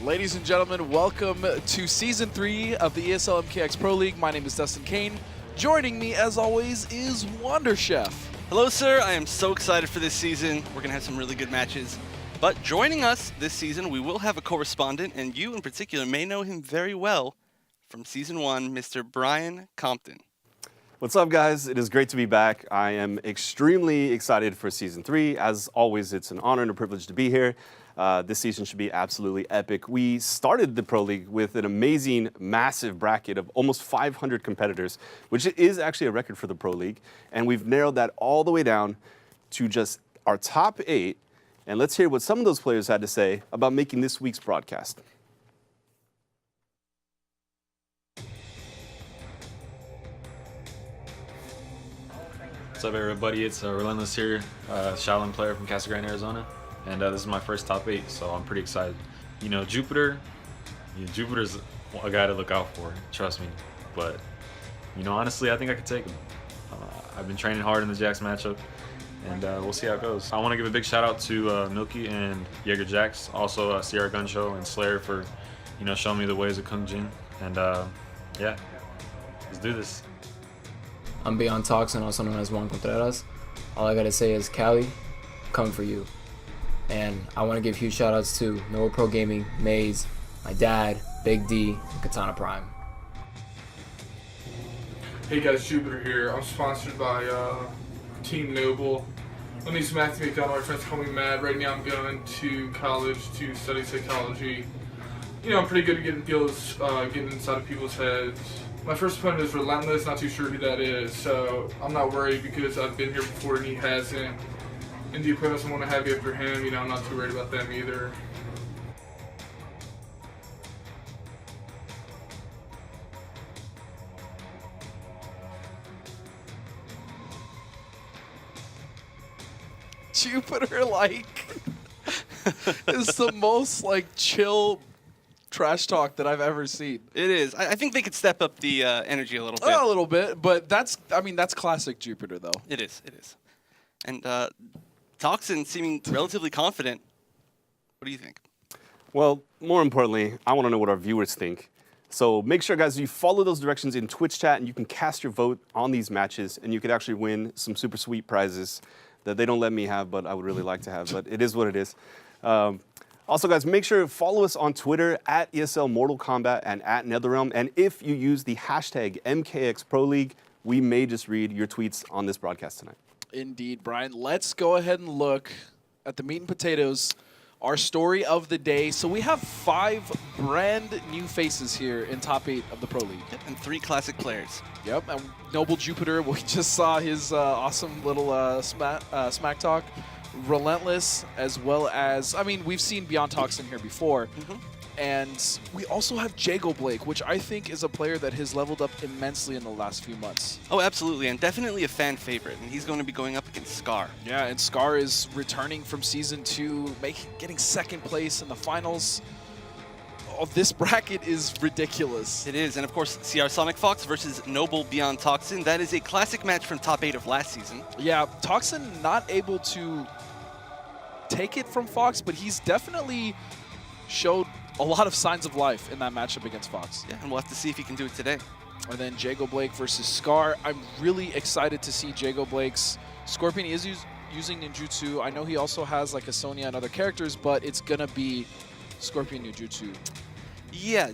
Ladies and gentlemen, welcome to Season 3 of the ESL MKX Pro League. My name is Dustin Kane. Joining me, as always, is Wonder Chef. Hello, sir. I am so excited for this season. We're going to have some really good matches. But joining us this season, we will have a correspondent, and you in particular may know him very well from Season 1, Mr. Brian Compton. What's up, guys? It is great to be back. I am extremely excited for Season 3. As always, it's an honor and a privilege to be here. This season should be absolutely epic. We started the Pro League with an amazing, massive bracket of almost 500 competitors, which is actually a record for the Pro League. And we've narrowed that all the way down to just our top 8. And let's hear what some of those players had to say about making this week's broadcast. What's up, everybody? It's Relentless here, Shaolin player from Casa Grande, Arizona. And this is my first top 8, so I'm pretty excited. You know, Jupiter's a guy to look out for, trust me. But, you know, honestly, I think I could take him. I've been training hard in the Jax matchup, and we'll see how it goes. I want to give a big shout out to Milky and Jaeger Jax, also Sierra Gun Show and Slayer for, you know, showing me the ways of Kung Jin. And yeah, let's do this. I'm BeyondToxin, also known as Juan Contreras. All I gotta say is, Cali, come for you. And I want to give huge shout outs to Noah Pro Gaming, Maze, my dad, Big D, and Katana Prime. Hey guys, Jupiter here. I'm sponsored by Team Noble. Let me smack to McDonald. My friends call me mad. Right now I'm going to college to study psychology. You know, I'm pretty good at getting deals, getting inside of people's heads. My first opponent is Relentless, not too sure who that is, so I'm not worried because I've been here before and he hasn't. And the opponents I want to have after him, you know, I'm not too worried about them either. Jupiter, is the most, chill trash talk that I've ever seen. It is. I think they could step up the energy a little bit. A little bit, but that's classic Jupiter, though. It is. And Toxin seeming relatively confident. What do you think? Well, more importantly, I want to know what our viewers think. So make sure, guys, you follow those directions in Twitch chat, and you can cast your vote on these matches, and you could actually win some super sweet prizes that they don't let me have, but I would really like to have. But it is what it is. Also, guys, make sure to follow us on Twitter at ESL Mortal Kombat and at NetherRealm. And if you use the hashtag MKX Pro League, we may just read your tweets on this broadcast tonight. Indeed, Brian. Let's go ahead and look at the meat and potatoes, our story of the day. So we have 5 brand new faces here in top 8 of the Pro League. Yep, and 3 classic players. Yep, and Noble Jupiter, we just saw his awesome little smack talk. Relentless, as well as, we've seen BeyondToxin here before. And we also have Jago Blake, which I think is a player that has leveled up immensely in the last few months. Oh, absolutely, and definitely a fan favorite. And he's going to be going up against Scar. Yeah, and Scar is returning from Season 2, getting 2nd place in the finals. Oh, this bracket is ridiculous. It is, and of course, CR Sonic Fox versus Noble BeyondToxin. That is a classic match from top 8 of last season. Yeah, Toxin not able to take it from Fox, but he's definitely showed a lot of signs of life in that matchup against Fox. Yeah, and we'll have to see if he can do it today. And then Jago Blake versus Scar. I'm really excited to see Jago Blake's Scorpion. He is using ninjutsu. I know he also has like a Sonya and other characters, but it's gonna be Scorpion ninjutsu. Yeah,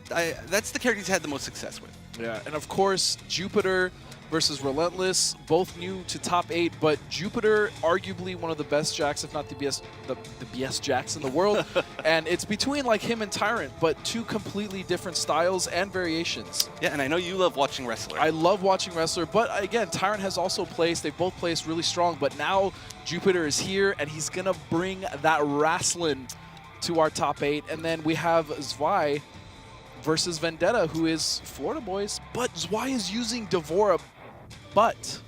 that's the character he's had the most success with. Yeah, and of course, Jupiter versus Relentless, both new to top 8, but Jupiter, arguably one of the best Jacks, if not the best Jacks in the world. And it's between him and Tyrant, but 2 completely different styles and variations. Yeah, and I know you love watching Wrestler. I love watching Wrestler, but again, Tyrant has also placed, they've both placed really strong, but now Jupiter is here, and he's gonna bring that wrestling to our top 8. And then we have Zwei versus Vendetta, who is Florida boys, but Zwei is using Devora. But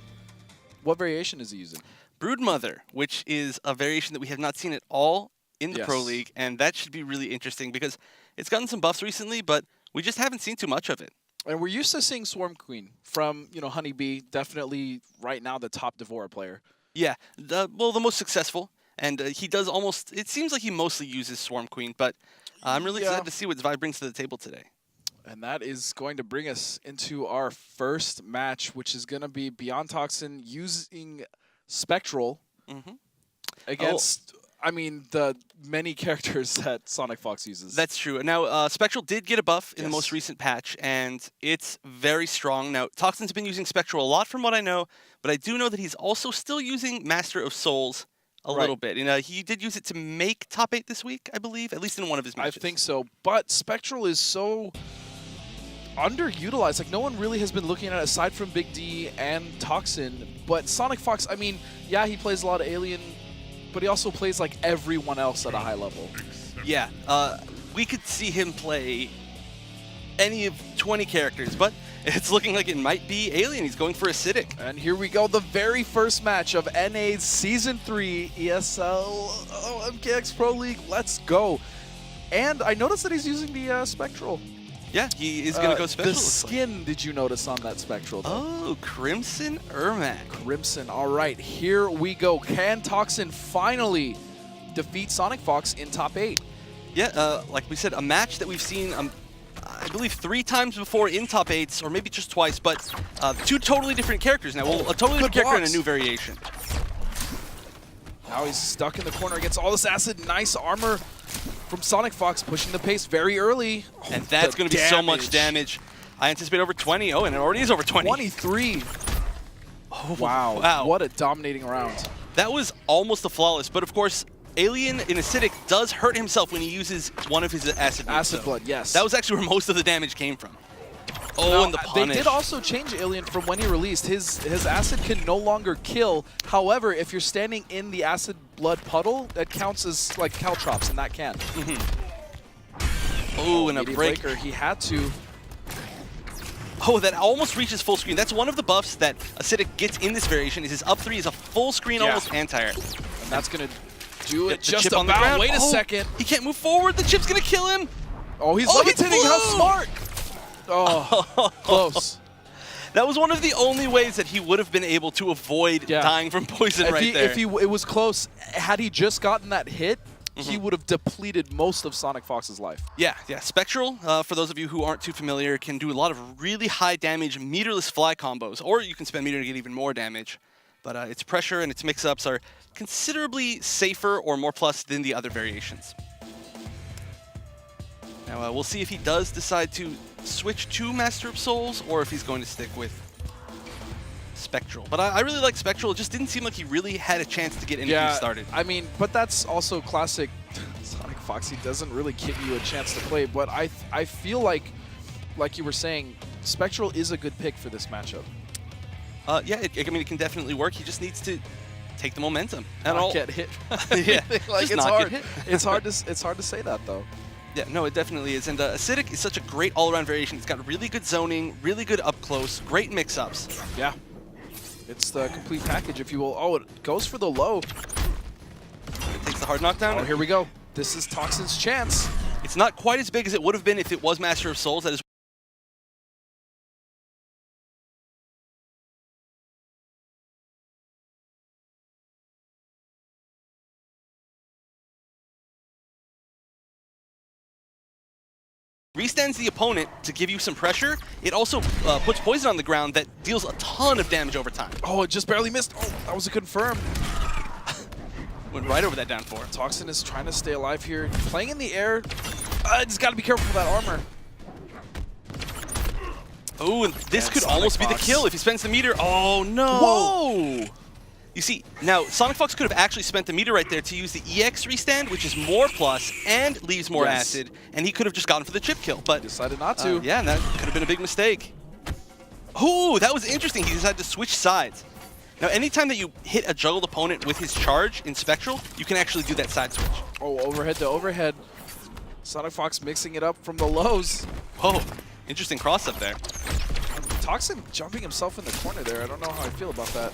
what variation is he using? Broodmother, which is a variation that we have not seen at all in the Pro League, and that should be really interesting because it's gotten some buffs recently, but we just haven't seen too much of it. And we're used to seeing Swarm Queen from, Honeybee, definitely right now the top Devora player. Yeah, the most successful, and he does almost, it seems like he mostly uses Swarm Queen, but I'm really Yeah. excited to see what Zvi brings to the table today. And that is going to bring us into our first match, which is going to be BeyondToxin using Spectral against, I mean, the many characters that Sonic Fox uses. That's true. Now, Spectral did get a buff in the most Yes. recent patch, and it's very strong. Now, Toxin's been using Spectral a lot from what I know, but I do know that he's also still using Master of Souls a little bit. And he did use it to make top 8 this week, I believe, at least in one of his matches. I think so. But Spectral is so underutilized. Like, no one really has been looking at it aside from Big D and Toxin. But Sonic Fox, I mean, yeah, he plays a lot of Alien, but he also plays like everyone else at a high level. Yeah, we could see him play any of 20 characters, but it's looking like it might be Alien. He's going for Acidic. And here we go, the very first match of NA's Season 3 ESL MKX Pro League. Let's go. And I noticed that he's using the Spectral. Yeah, he is going to go special. The skin, did you notice on that Spectral, though? Oh, Crimson Ermac. Crimson. All right, here we go. Can Toxin finally defeat Sonic Fox in top 8? Yeah, like we said, a match that we've seen, I believe 3 times before in top 8s, or maybe just twice, but 2 totally different characters now. Well, a totally Good different character and blocks. a new variation. Now he's stuck in the corner against all this acid. Nice armor from Sonic Fox, pushing the pace very early. And that's going to be so much damage. I anticipate over 20. Oh, and it already is over 20. 23. Oh, wow. Wow. What a dominating round. That was almost a flawless, but of course, Alien in Acidic does hurt himself when he uses one of his acid moves, Acid though. Blood, yes. That was actually where most of the damage came from. Oh, Now, and the they punish. did also change Alien from when he released. His acid can no longer kill. However, if you're standing in the acid blood puddle, that counts as like caltrops, and that can. Oh, and a Immediate break. breaker. He had to. Oh, that almost reaches full screen. That's one of the buffs that Acidic gets in this variation. Is his up 3 is a full screen, Yeah. almost anti-air. And that's going to do it The just chip on the about. ground. Wait a Oh, second. He can't move forward. The chip's going to kill him. Oh, he's Oh, he levitating. How flew! smart. Oh, close. That was one of the only ways that he would have been able to avoid Yeah. dying from poison right there. If it was close, had he just gotten that hit, he would have depleted most of Sonic Fox's life. Yeah. Spectral, for those of you who aren't too familiar, can do a lot of really high damage meterless fly combos, or you can spend meter to get even more damage. But its pressure and its mix-ups are considerably safer or more plus than the other variations. Now, we'll see if he does decide to switch to Master of Souls, or if he's going to stick with Spectral. But I really like Spectral. It just didn't seem like he really had a chance to get anything started. I mean, but that's also classic Sonic Fox. He doesn't really give you a chance to play, but I feel like you were saying, Spectral is a good pick for this matchup. Yeah, I mean, it can definitely work. He just needs to take the momentum. And Not get hit. Yeah, like just it's not hard. get hit. It's hard to say that though. Yeah, no, it definitely is. And Acidic is such a great all-around variation. It's got really good zoning, really good up-close, great mix-ups. Yeah. It's the complete package, if you will. Oh, it goes for the low. It takes the hard knockdown. Oh, here we go. This is Toxin's chance. It's not quite as big as it would have been if it was Master of Souls. That is restands the opponent to give you some pressure. It also puts poison on the ground that deals a ton of damage over time. Oh, it just barely missed. Oh, that was a confirm. Went right over that down 4. Toxin is trying to stay alive here. Playing in the air. He's got to be careful with that armor. Oh, and this And could Sonic almost be the Fox. kill if he spends the meter. Oh, no. Whoa! You see, now Sonic Fox could have actually spent the meter right there to use the EX restand, which is more plus and leaves more Yes. acid, and he could have just gone for the chip kill. But Decided not to. yeah, and that could have been a big mistake. Ooh, that was interesting. He decided to switch sides. Now, anytime that you hit a juggled opponent with his charge in Spectral, you can actually do that side switch. Oh, overhead to overhead. Sonic Fox mixing it up from the lows. Whoa, interesting cross up there. Toxin jumping himself in the corner there. I don't know how I feel about that.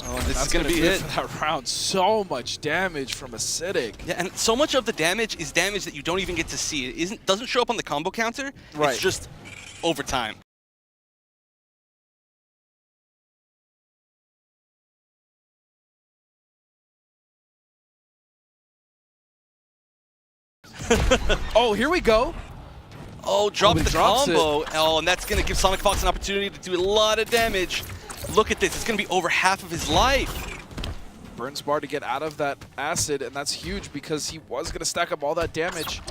Oh, this That's is going to be do it. for that round. So much damage from Acidic. Yeah, and so much of the damage is damage that you don't even get to see. It doesn't show up on the combo counter. Right. It's just over time. Oh, here we go. Oh, drops he the drops combo. Oh, and that's going to give Sonic Fox an opportunity to do a lot of damage. Look at this. It's going to be over half of his life. Burns bar to get out of that acid, and that's huge because he was going to stack up all that damage.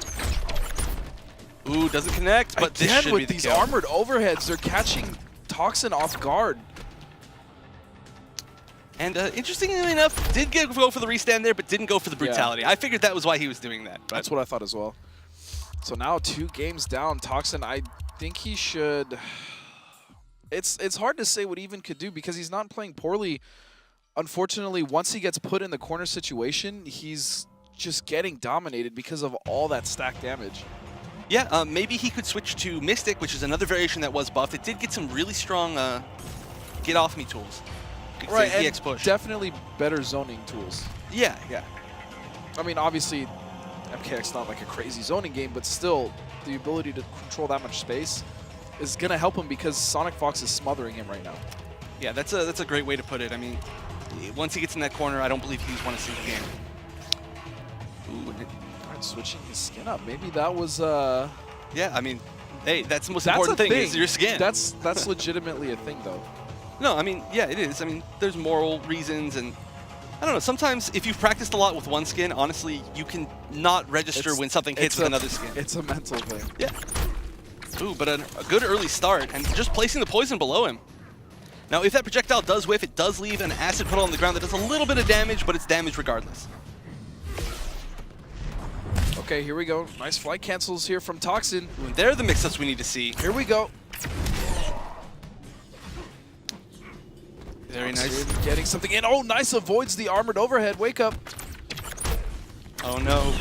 Ooh, doesn't connect, but this Again, should be with the these kill. armored overheads, they're catching Toxin off guard. And interestingly enough, did go for the restand there, but didn't go for the brutality. I figured that was why he was doing that. But That's what I thought as well. So now 2 games down. Toxin, I think he should... It's hard to say what Even could do because he's not playing poorly. Unfortunately, once he gets put in the corner situation, he's just getting dominated because of all that stack damage. yeah, maybe he could switch to Mystic, which is another variation that was buffed. It did get some really strong get off me tools. Right, EX and push. definitely better zoning tools. Yeah, yeah. I mean, obviously, MKX not like a crazy zoning game, but still, the ability to control that much space is going to help him because Sonic Fox is smothering him right now. Yeah, that's a great way to put it. I mean, once he gets in that corner, I don't believe he's won a single game. Ooh, All right, switching his skin up. Maybe that was... yeah, I mean, hey, that's the most that's important a thing is your skin. That's legitimately a thing, though. No, I mean, yeah, it is. I mean, there's moral reasons, and I don't know. Sometimes if you've practiced a lot with one skin, honestly, you can not register when something hits with another skin. It's a mental thing. Yeah. Ooh, but a good early start, and just placing the poison below him. Now, if that projectile does whiff, it does leave an acid puddle on the ground that does a little bit of damage, but it's damage regardless. Okay, here we go. Nice flight cancels here from Toxin. Ooh, and they're the mix-ups we need to see. Here we go. Very nice. Getting something in. Oh, nice. Avoids the armored overhead. Wake up. Oh, no.